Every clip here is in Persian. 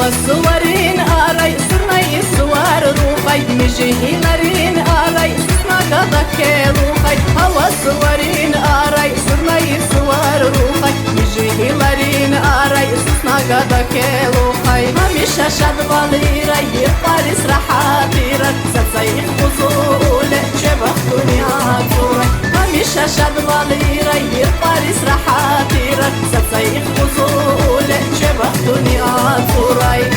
الصورين آراي سرناي الصور روحي مجيه لرين آراي سسنا قدك روحي هوا الصورين آراي سرناي الصور روحي مجيه لرين آراي سسنا قدك روحي هميشة شد باليري يطارس رحاتيرك ستسيخ بزولة شبخ دنيا توري هميشة شد باليري يطارس رحاتيرك ستسيخ بزولة شبخ دنيا توري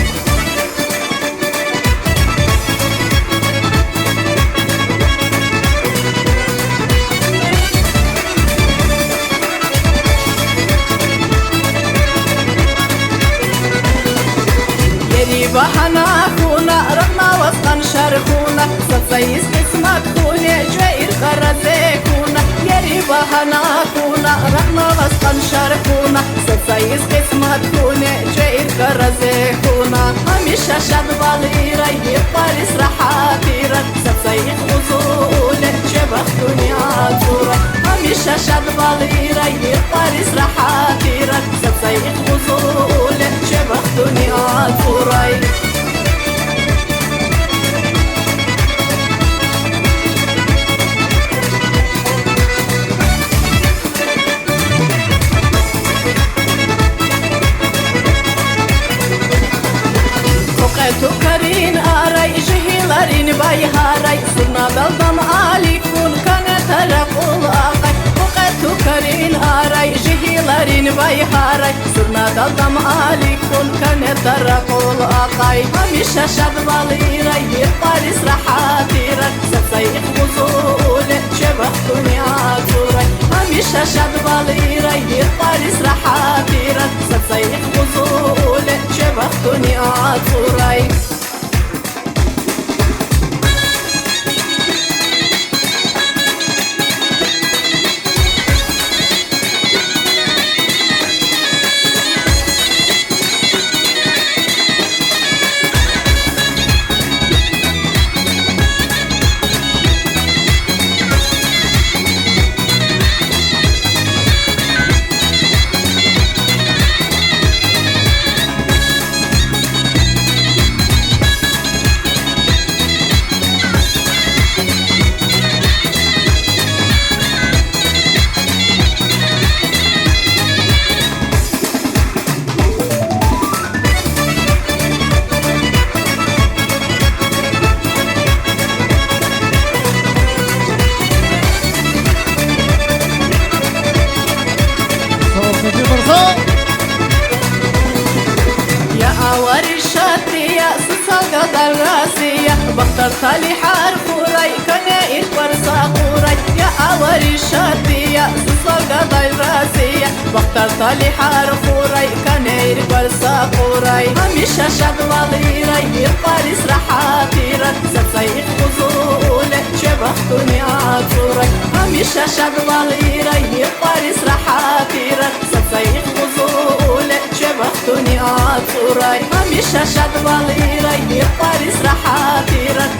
بحنا خونا رغنا وسطن شرخونا ستسيس قسمك خوني جوير خرزيكونا يري بحنا خونا رغنا وسطن شرخونا ستسيس قسمك خوني جوير خرزيكونا هميشة شد باليري يطارس رحاتيرك ستسيخ وزولة شبخ دنيا توري هميشة شد باليري يطارس رحاتيرك ستسيخ وزولة شبخ دنيا توري تكرين آراي جهيلارين بايهاراي سرنا دلدم آلي كون كان ترقل آقاي تكرين آراي جهيلارين بايهاراي سرنا دلدم آلي كون كان ترقل آقاي هميشة شد باليري يطارس رحاتيرك ستسيخ بزولة شبخ دنيا توري هميشة شد باليري يطارس رحاتيرك ستسيخ بزولة شبخ دنيا توري يا أوري الشاتية سساقة دراسية بختار تالي حرف وراي كنائر ورساق وراي يا أوري الشاتية سساقة دراسية بختار تالي حرف وراي كنائر ورساق وراي هميشة شد باليري يطارس رحاتيرك ستسيخ بزولة شبخ دنيا توري هميشة شد باليري يطارس رحاتيرك ستسيخ بزولة شبخ دنيا توري هميشة شد باليري يطارس رحاتيرك